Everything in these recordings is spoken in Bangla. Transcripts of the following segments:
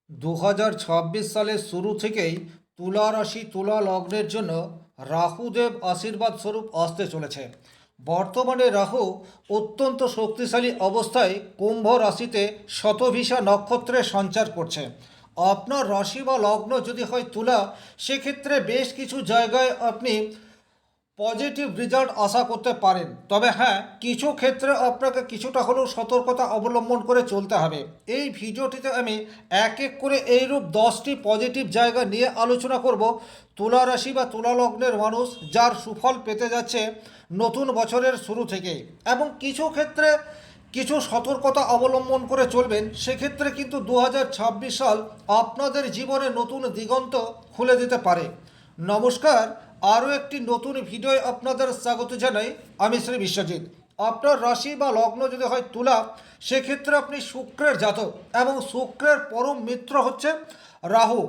সালের শুরু থেকেই তুলা রাশি তুলা লগ্নের জন্য রাহুদেব আশীর্বাদ স্বরূপ আসতে চলেছে। বর্তমানে রাহু অত্যন্ত শক্তিশালী অবস্থায় কুম্ভ রাশিতে শতভিষা নক্ষত্রে সঞ্চার করছে। আপনার রাশি বা লগ্ন যদি হয় তুলা, সেক্ষেত্রে বেশ কিছু জায়গায় আপনি পজিটিভ রেজাল্ট আশা করতে পারেন। তবে হ্যাঁ, কিছু ক্ষেত্রে আপনাকে কিছুটা হলেও সতর্কতা অবলম্বন করে চলতে হবে। এই ভিডিওটিতে আমি এক এক করে এইরূপ 10টি পজিটিভ জায়গা নিয়ে আলোচনা করব তুলা রাশি বা তুলা লগ্নের মানুষ যার সুফল পেতে যাচ্ছে নতুন বছরের শুরু থেকেই, এবং কিছু ক্ষেত্রে কিছু সতর্কতা অবলম্বন করে চলবেন। সেক্ষেত্রে কিন্তু 2026 সাল আপনাদের জীবনে নতুন দিগন্ত খুলে দিতে পারে। নমস্কার, আরও একটি নতুন ভিডিওয় আপনাদের স্বাগত জানাই। আমি শ্রী বিশ্বজিৎ। আপনার রাশি বা লগ্ন যদি হয় তুলা, সেক্ষেত্রে আপনি শুক্রের জাতক, এবং শুক্রের পরম মিত্র হচ্ছে রাহু,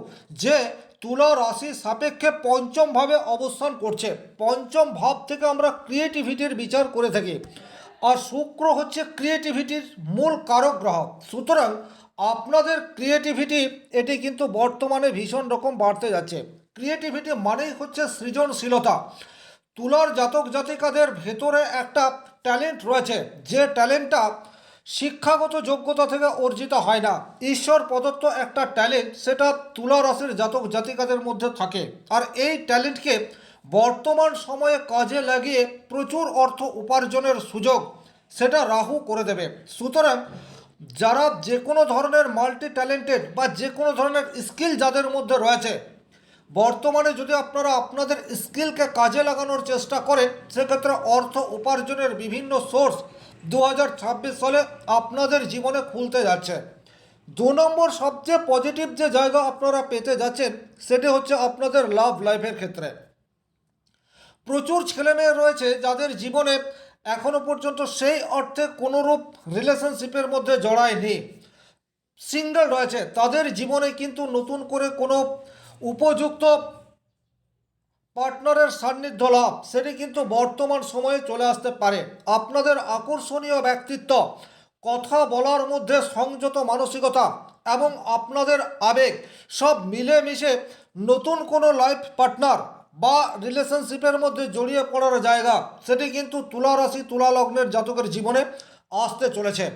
যে তুলা রাশির সাপেক্ষে পঞ্চম ভাবে অবস্থান করছে। পঞ্চম ভাব থেকে আমরা ক্রিয়েটিভিটির বিচার করে থাকি, আর শুক্র হচ্ছে ক্রিয়েটিভিটির মূল কারক গ্রহ। সুতরাং আপনাদের ক্রিয়েটিভিটি এটি কিন্তু বর্তমানে ভীষণ রকম বাড়তে যাচ্ছে। ক্রিয়েটিভিটি মানেই হচ্ছে সৃজনশীলতা। তুলার জাতক জাতিকাদের ভেতরে একটা ট্যালেন্ট রয়েছে, যে ট্যালেন্টটা শিক্ষাগত যোগ্যতা থেকে অর্জিত হয় না, ঈশ্বর প্রদত্ত একটা ট্যালেন্ট, সেটা তুলা রাশির জাতক জাতিকাদের মধ্যে থাকে। আর এই ট্যালেন্টকে বর্তমান সময়ে কাজে লাগিয়ে প্রচুর অর্থ উপার্জনের সুযোগ সেটা রাহু করে দেবে। সুতরাং যারা যে কোনো ধরনের মাল্টি ট্যালেন্টেড বা যে কোনো ধরনের স্কিল যাদের মধ্যে রয়েছে, বর্তমানে যদি আপনারা আপনাদের স্কিলকে কাজে লাগানোর চেষ্টা করেন, সেক্ষেত্রে অর্থ উপার্জনের বিভিন্ন সোর্স 2026 সালে আপনাদের জীবনে খুলতে যাচ্ছে। 2 নম্বর সবচেয়ে পজিটিভ যে জায়গা আপনারা পেতে যাচ্ছেন, সেটি হচ্ছে আপনাদের লাভ লাইফের ক্ষেত্রে। প্রচুর ছেলেমেয়ে রয়েছে যাদের জীবনে এখনো পর্যন্ত সেই অর্থে কোনোরূপ রিলেশনশিপের মধ্যে জড়ায়নি, সিঙ্গেল রয়েছে। তাদের জীবনে কিন্তু নতুন করে কোনো উপযুক্ত পার্টনারের সান্নিধ্য লাভ সেটি কিন্তু বর্তমান সময়ে চলে আসতে পারে। আপনাদের আকর্ষণীয় ব্যক্তিত্ব, কথা বলার মধ্যে সংযত মানসিকতা এবং আপনাদের আবেগ সব মিলেমিশে নতুন কোনো লাইফ পার্টনার বা রিলেশনশিপের মধ্যে জড়িয়ে পড়ার জায়গা, সেটি কিন্তু তুলা রাশি তুলা লগ্নের জাতকের জীবনে আসতে চলেছে।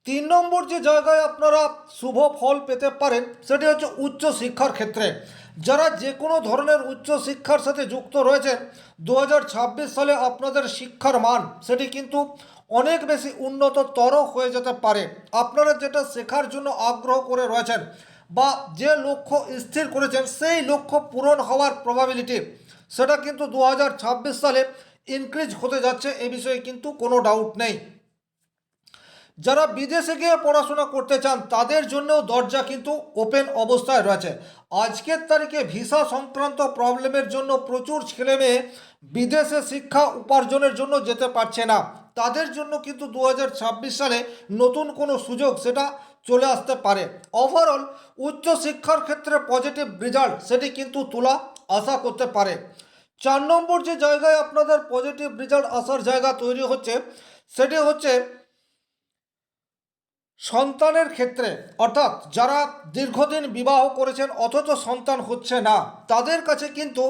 3 নম্বর যে জায়গায় আপনারা শুভ ফল পেতে পারেন, সেটি হচ্ছে উচ্চ শিক্ষার ক্ষেত্রে। যারা যে কোনো ধরনের উচ্চ শিক্ষার সাথে যুক্ত রয়েছেন, 2026 সালে আপনাদের শিক্ষার মান সেটি কিন্তু অনেক বেশি উন্নততর হয়ে যেতে পারে। আপনারা যেটা শেখার জন্য আগ্রহ করে রয়েছেন বা যে লক্ষ্য স্থির করেছেন, সেই লক্ষ্য পূরণ হওয়ার প্রবাবিলিটি সেটা কিন্তু 2026 সালে ইনক্রিজ হতে যাচ্ছে, এ বিষয়ে কিন্তু কোনো ডাউট নেই। যারা বিদেশে গিয়ে পড়াশোনা করতে চান, তাদের জন্যও দরজা কিন্তু ওপেন অবস্থায় রয়েছে। আজকের তারিখে ভিসা সংক্রান্ত প্রবলেমের জন্য প্রচুর ছেলেমেয়ে বিদেশে শিক্ষা উপার্জনের জন্য যেতে পারছে না। তাদের জন্য কিন্তু 2026 সালে নতুন কোনো সুযোগ সেটা চলে আসতে পারে। ওভারঅল উচ্চ শিক্ষার ক্ষেত্রে পজিটিভ রেজাল্ট সেটি কিন্তু তুলা আশা করতে পারে। 4 নম্বর যে জায়গায় আপনাদের পজিটিভ রেজাল্ট আসার জায়গা তৈরি হচ্ছে, সেটি হচ্ছে সন্তানের ক্ষেত্রে। অর্থাৎ যারা দীর্ঘদিন বিবাহ করেছেন অথচ সন্তান হচ্ছে না, তাদের কাছে কিন্তু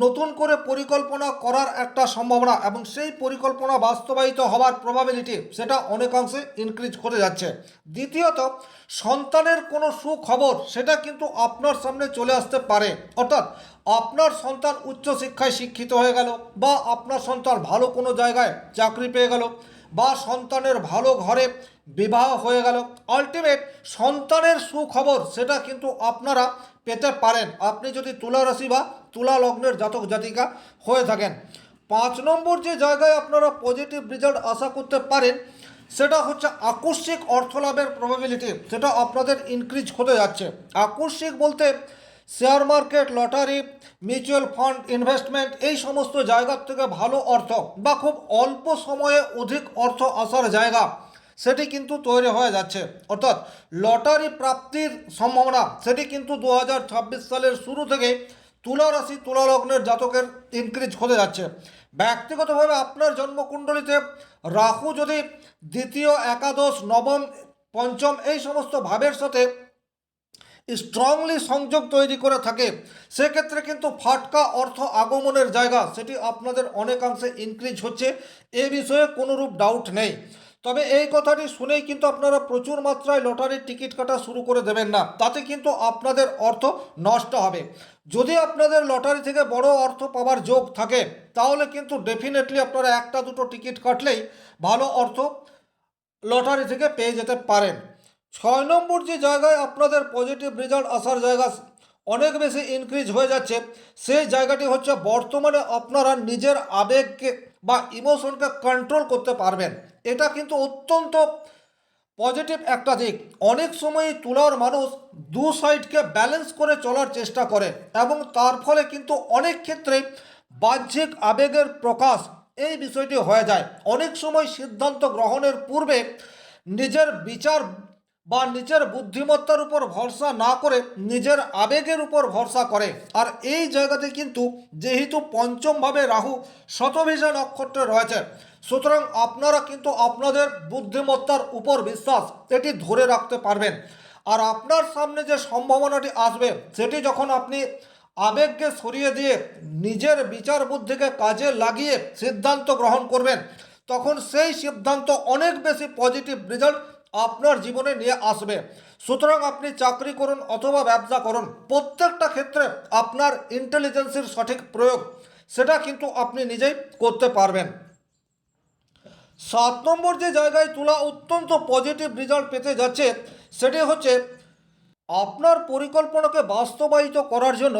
নতুন করে পরিকল্পনা করার একটা সম্ভাবনা এবং সেই পরিকল্পনা বাস্তবায়িত হওয়ার প্রবাবিলিটি সেটা অনেকাংশে ইনক্রিজ করে যাচ্ছে। দ্বিতীয়ত, সন্তানের কোনো সুখবর সেটা কিন্তু আপনার সামনে চলে আসতে পারে। অর্থাৎ আপনার সন্তান উচ্চশিক্ষায় শিক্ষিত হয়ে গেল, বা আপনার সন্তান ভালো কোনো জায়গায় চাকরি পেয়ে গেল, বা সন্তানের ভালো ঘরে বিবাহ হয়ে গেল। আলটিমেট সন্তানের সুখবর সেটা কিন্তু আপনারা পেতে পারেন, আপনি যদি তুলা রাশি বা তুলা লগ্নের জাতক জাতিকা হয়ে থাকেন। 5 নম্বর যে জায়গায় আপনারা পজিটিভ রেজাল্ট আশা করতে পারেন, সেটা হচ্ছে আকস্মিক অর্থলাভের প্রবাবিলিটি সেটা আপনাদের ইনক্রিজ হতে যাচ্ছে। আকস্মিক বলতে share market, lottery, mutual fund, investment, এই সমস্ত জায়গার থেকে ভালো অর্থ বা খুব অল্প সময়ে অধিক অর্থ আসার জায়গা সেটি কিন্তু তৈরি হয়ে যাচ্ছে। অর্থাৎ লটারি প্রাপ্তির সম্ভাবনা সেটি কিন্তু 2026 সালের শুরু থেকে তুলা রাশি তুলা লগ্নের জাতকের ইনক্রিজ হতে যাচ্ছে। ব্যক্তিগতভাবে আপনার জন্মকুণ্ডলিতে রাহু যদি দ্বিতীয়, একাদশ, নবম, পঞ্চম এই সমস্ত ভাবের সাথে স্ট্রংলি সংযোগ তৈরি করে থাকে, সেক্ষেত্রে কিন্তু ফাটকা অর্থ আগমনের জায়গা সেটি আপনাদের অনেকাংশে ইনক্রিজ হচ্ছে, এ বিষয়ে কোনোরূপ ডাউট নেই। তবে এই কথাটি শুনেই কিন্তু আপনারা প্রচুর মাত্রায় লটারির টিকিট কাটা শুরু করে দেবেন না, তাতে কিন্তু আপনাদের অর্থ নষ্ট হবে। যদি আপনাদের লটারি থেকে বড় অর্থ পাওয়ার যোগ থাকে তাহলে কিন্তু ডেফিনেটলি আপনারা একটা দুটো টিকিট কাটলেই ভালো অর্থ লটারি থেকে পেয়ে যেতে পারেন। 6 নম্বর যে জায়গায় আপনাদের পজিটিভ রেজাল্ট আসার জায়গা অনেক বেশি ইনক্রিজ হয়ে যাচ্ছে, সেই জায়গাটি হচ্ছে বর্তমানে আপনারা নিজের আবেগকে বা ইমোশনকে কন্ট্রোল করতে পারবেন। এটা কিন্তু অত্যন্ত পজিটিভ একটা দিক। অনেক সময় তুলার মানুষ দু সাইডকে ব্যালেন্স করে চলার চেষ্টা করে এবং তার ফলে কিন্তু অনেক ক্ষেত্রে বাহ্যিক আবেগের প্রকাশ এই বিষয়টি হয়ে যায়। অনেক সময় সিদ্ধান্ত গ্রহণের পূর্বে নিজের বিচার বা নিজের বুদ্ধিমত্তার উপর ভরসা না করে নিজের আবেগের উপর ভরসা করে। আর এই জায়গাতে কিন্তু যেহেতু পঞ্চমভাবে রাহু শতভিষা নক্ষত্রে রয়েছে, সুতরাং আপনারা কিন্তু আপনাদের বুদ্ধিমত্তার উপর বিশ্বাস এটি ধরে রাখতে পারবেন। আর আপনার সামনে যে সম্ভাবনাটি আসবে সেটি যখন আপনি আবেগকে সরিয়ে দিয়ে নিজের বিচার বুদ্ধিকে কাজে লাগিয়ে সিদ্ধান্ত গ্রহণ করবেন, তখন সেই সিদ্ধান্ত অনেক বেশি পজিটিভ রেজাল্ট আপনার জীবনে নিয়ে আসবে। সুতরাং আপনি চাকরি করুন অথবা ব্যবসা করুন, প্রত্যেকটা ক্ষেত্রে আপনার ইন্টেলিজেন্সের সঠিক প্রয়োগ সেটা কিন্তু আপনি নিজেই করতে পারবেন। 7 নম্বর যে জায়গায় তুলা অত্যন্ত পজিটিভ রেজাল্ট পেতে যাচ্ছে সেটি হচ্ছে আপনার পরিকল্পনাকে বাস্তবায়িত করার জন্য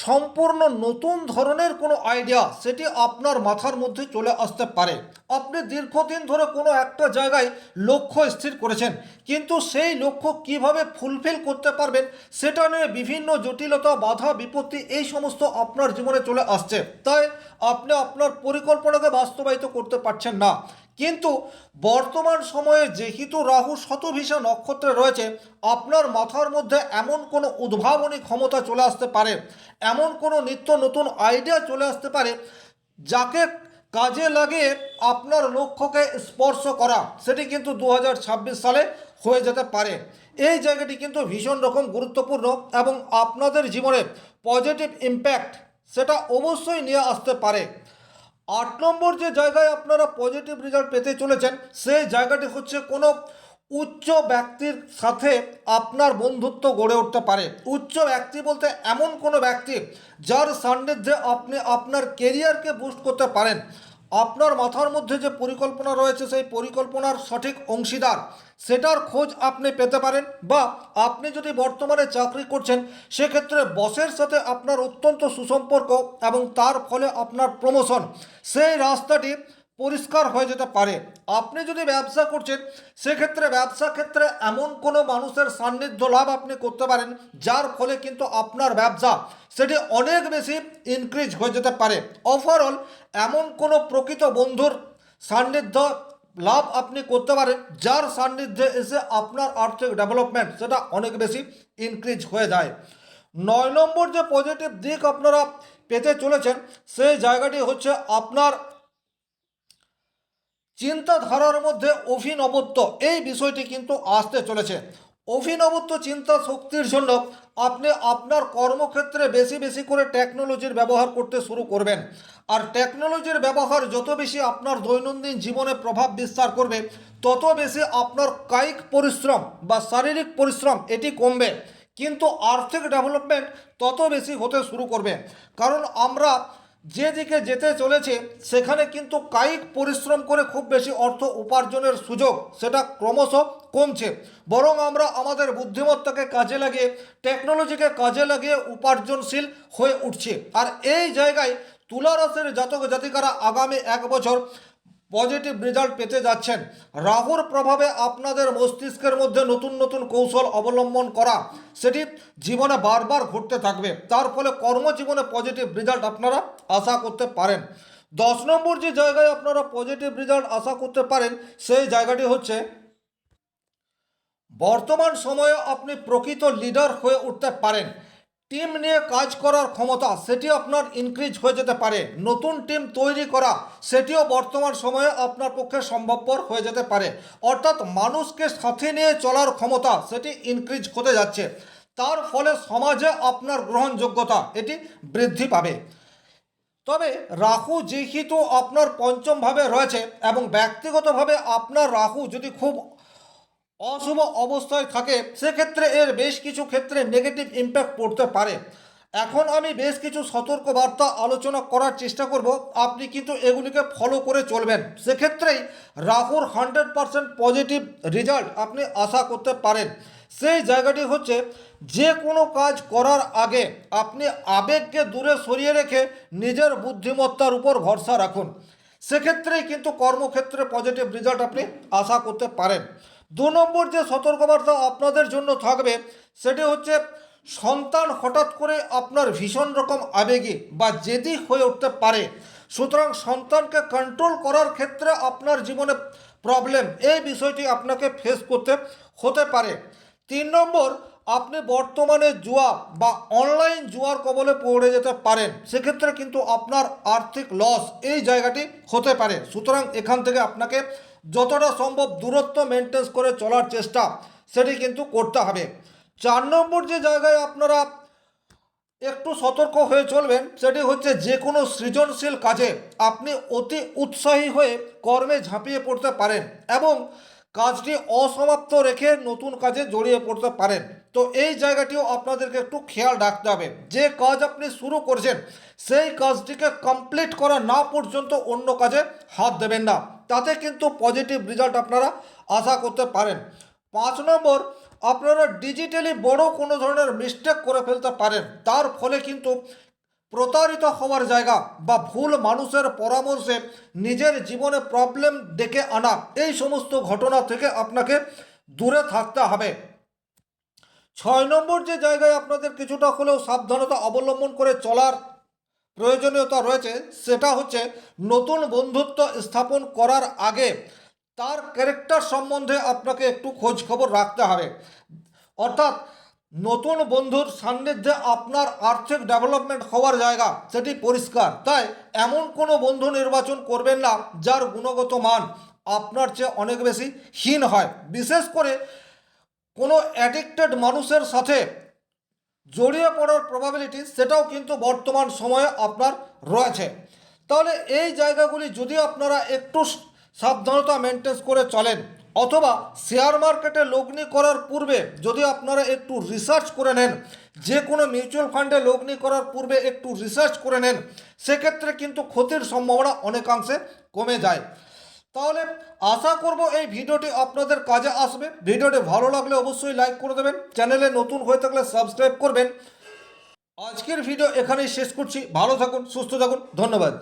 সম্পূর্ণ নতুন ধরনের কোনো আইডিয়া সেটি আপনার মাথার মধ্যে চলে আসতে পারে। আপনি দীর্ঘদিন ধরে কোনো একটা জায়গায় লক্ষ্য স্থির করেছেন, কিন্তু সেই লক্ষ্য কিভাবে ফুলফিল করতে পারবেন সেটা নিয়ে বিভিন্ন জটিলতা, বাধা, বিপত্তি এই সমস্ত আপনার জীবনে চলে আসছে, তাই আপনি আপনার পরিকল্পনাকে বাস্তবায়িত করতে পারছেন না। কিন্তু বর্তমান সময়ে যেহেতু রাহু শতভিষা নক্ষত্রে রয়েছে, আপনার মাথার মধ্যে এমন কোনো উদ্ভাবনী ক্ষমতা চলে আসতে পারে, এমন কোনো নিত্য নতুন আইডিয়া চলে আসতে পারে যাকে কাজে লাগিয়ে আপনার লক্ষ্যকে স্পর্শ করা সেটি কিন্তু 2026 সালে হয়ে যেতে পারে। এই জায়গাটি কিন্তু ভীষণ রকম গুরুত্বপূর্ণ এবং আপনাদের জীবনে পজিটিভ ইম্প্যাক্ট সেটা অবশ্যই নিয়ে আসতে পারে। 8 নম্বর যে জায়গায় আপনারা পজিটিভ রেজাল্ট পেতে চলেছেন সেই জায়গাটি হচ্ছে কোনো উচ্চ ব্যক্তির সাথে আপনার বন্ধুত্ব গড়ে উঠতে পারে। উচ্চ ব্যক্তি বলতে এমন কোনো ব্যক্তি যার সান্নিধ্যে আপনি আপনার কেরিয়ারকে বুস্ট করতে পারেন। আপনার মাথার মধ্যে যে পরিকল্পনা রয়েছে সেই পরিকল্পনার সঠিক অংশীদার সেটার খোঁজ আপনি পেতে পারেন, বা আপনি যদি বর্তমানে চাকরি করছেন সেক্ষেত্রে বসের সাথে আপনার অত্যন্ত সুসম্পর্ক এবং তার ফলে আপনার প্রমোশন সেই রাস্তাটি পরিষ্কার হয়ে যেতে পারে। আপনি যদি ব্যবসা করছেন সেক্ষেত্রে ব্যবসা ক্ষেত্রে এমন কোনো মানুষের সান্নিধ্য লাভ আপনি করতে পারেন যার ফলে কিন্তু আপনার ব্যবসা সেটি অনেক বেশি ইনক্রিজ হয়ে যেতে পারে। ওভারঅল এমন কোনো প্রকৃত বন্ধুর সান্নিধ্য লাভ আপনি করতে পারেন যার সান্নিধ্যে এসে আপনার আর্থিক ডেভেলপমেন্ট সেটা অনেক বেশি ইনক্রিজ হয়ে যায়। 9 নম্বর যে পজিটিভ দিক আপনারা পেতে চলেছেন সেই জায়গাটি হচ্ছে আপনার চিন্তাধারার মধ্যে অভিনবত্ব এই বিষয়টি কিন্তু আসতে চলেছে। অভিনবত্ব চিন্তা শক্তির জন্য আপনি আপনার কর্মক্ষেত্রে বেশি বেশি করে টেকনোলজির ব্যবহার করতে শুরু করবেন। আর টেকনোলজির ব্যবহার যত বেশি আপনার দৈনন্দিন জীবনে প্রভাব বিস্তার করবে তত বেশি আপনার কায়িক পরিশ্রম বা শারীরিক পরিশ্রম এটি কমবে, কিন্তু আর্থিক ডেভেলপমেন্ট তত বেশি হতে শুরু করবে। কারণ আমরা যেদিকে যেতে চলেছে সেখানে কিন্তু কায়িক পরিশ্রম করে খুব বেশি অর্থ উপার্জনের সুযোগ সেটা ক্রমশ কমছে, বরং আমরা আমাদের বুদ্ধিমত্তাকে কাজে লাগিয়ে টেকনোলজিকে কাজে লাগিয়ে উপার্জনশীল হয়ে উঠছি। আর এই জায়গায় তুলা রাশির জাতক জাতিকারা আগামী 1 বছর পজিটিভ রেজাল্ট পেতে যাচ্ছেন। রাহুর প্রভাবে আপনাদের মস্তিষ্কের মধ্যে নতুন নতুন কৌশল অবলম্বন করা সেটি জীবনে বারবার ঘটতে থাকবে, তার ফলে কর্মজীবনে পজিটিভ রেজাল্ট আপনারা আশা করতে পারেন। 10 নম্বর যে জায়গায় আপনারা পজিটিভ রেজাল্ট আশা করতে পারেন সেই জায়গাটি হচ্ছে বর্তমান সময়ে আপনি প্রকৃত লিডার হয়ে উঠতে পারেন। টিম নিয়ে কাজ করার ক্ষমতা সেটি আপনার ইনক্রিজ হয়ে যেতে পারে। নতুন টিম তৈরি করা সেটিও বর্তমান সময়ে আপনার পক্ষে সম্ভবপর হয়ে যেতে পারে। অর্থাৎ মানুষকে সাথে নিয়ে চলার ক্ষমতা সেটি ইনক্রিজ হতে যাচ্ছে। তার ফলে সমাজে আপনার গ্রহণযোগ্যতা এটি বৃদ্ধি পাবে। তবে রাহু যেহেতু আপনার পঞ্চমভাবে রয়েছে এবং ব্যক্তিগতভাবে আপনার রাহু যদি খুব অশুভ অবস্থায় থাকে, সেক্ষেত্রে এর বেশ কিছু ক্ষেত্রে নেগেটিভ ইম্প্যাক্ট পড়তে পারে। এখন আমি বেশ কিছু সতর্কবার্তা আলোচনা করার চেষ্টা করব, আপনি কিন্তু এগুলিকে ফলো করে চলবেন। সেক্ষেত্রেই রাহুর 100% পজিটিভ রেজাল্ট আপনি আশা করতে পারেন। সেই জায়গাটি হচ্ছে, যে কোনো কাজ করার আগে আপনি আবেগকে দূরে সরিয়ে রেখে নিজের বুদ্ধিমত্তার উপর ভরসা রাখুন। সেক্ষেত্রেই কিন্তু কর্মক্ষেত্রে পজিটিভ রেজাল্ট আপনি আশা করতে পারেন। 2 নম্বর যে সতর্কবার্তা আপনাদের জন্য থাকবে সেটি হচ্ছে, সন্তান হঠাৎ করে আপনার ভীষণ রকম আবেগী বা জেদি হয়ে উঠতে পারে। সুতরাং সন্তানকে কন্ট্রোল করার ক্ষেত্রে আপনার জীবনে প্রবলেম, এই বিষয়টি আপনাকে ফেস করতে হতে পারে। 3 নম্বর, আপনি বর্তমানে জুয়া বা অনলাইন জুয়ার কবলে পড়ে যেতে পারেন। সেক্ষেত্রে কিন্তু আপনার আর্থিক লস এই জায়গাটি হতে পারে। সুতরাং এখান থেকে আপনাকে যতটা সম্ভব দূরত্ব মেনটেন করে চলার চেষ্টা সেটি কিন্তু করতে হবে। 4 নম্বর যে জায়গায় আপনারা একটু সতর্ক হয়ে চলবেন সেটি হচ্ছে, যে কোনো সৃজনশীল কাজে আপনি অতি উৎসাহী হয়ে কর্মে ঝাঁপিয়ে পড়তে পারেন এবং কাজটি অসমাপ্ত রেখে নতুন কাজে জড়িয়ে পড়তে পারেন। তো এই জায়গাটিও আপনাদেরকে একটু খেয়াল রাখতে হবে। যে কাজ আপনি শুরু করছেন সেই কাজটিকে কমপ্লিট করা না পর্যন্ত অন্য কাজে হাত দেবেন না, তাতে কিন্তু পজিটিভ রেজাল্ট আপনারা আশা করতে পারেন। 5 নম্বর, আপনারা ডিজিটালি বড় কোনো ধরনের মিস্টেক করে ফেলতে পারেন। তার ফলে কিন্তু প্রতারিত হওয়ার জায়গা বা ভুল মানুষের পরামর্শে নিজের জীবনে প্রবলেম ডেকে আনা, এই সমস্ত ঘটনা থেকে আপনাকে দূরে থাকতে হবে। 6 নম্বর যে জায়গায় আপনাদের কিছুটা হলেও সাবধানতা অবলম্বন করে চলার প্রয়োজনীয়তা রয়েছে সেটা হচ্ছে, নতুন বন্ধুত্ব স্থাপন করার আগে তার ক্যারেক্টার সম্বন্ধে আপনাকে একটু খোঁজ খবর রাখতে হবে। অর্থাৎ নতুন বন্ধুর সান্নিধ্যে আপনার আর্থিক ডেভেলপমেন্ট হওয়ার জায়গা সেটি পরিষ্কার। তাই এমন কোনো বন্ধু নির্বাচন করবেন না যার গুণগত মান আপনার চেয়ে অনেক বেশি হীন হয়। বিশেষ করে কোনো অ্যাডিক্টেড মানুষের সাথে জড়িয়ে পড়ার প্রবাবিলিটি সেটাও কিন্তু বর্তমান সময়ে আপনার রয়েছে। তাহলে এই জায়গাগুলি যদি আপনারা একটু সাবধানতা মেনটেন করে চলেন, অথবা শেয়ার মার্কেটে লগ্নি করার পূর্বে যদি আপনারা একটু রিসার্চ করে নেন, যে কোনো মিউচুয়াল ফান্ডে লগ্নি করার পূর্বে একটু রিসার্চ করে নেন, সেক্ষেত্রে কিন্তু ক্ষতির সম্ভাবনা অনেকাংশে কমে যায়। তাহলে আশা করব এই ভিডিওটি আপনাদের কাজে আসবে। ভিডিওটি ভালো লাগলে অবশ্যই লাইক করে দেবেন, চ্যানেলে নতুন হয়ে থাকলে সাবস্ক্রাইব করবেন। আজকের ভিডিও এখানেই শেষ করছি। ভালো থাকুন, সুস্থ থাকুন, ধন্যবাদ।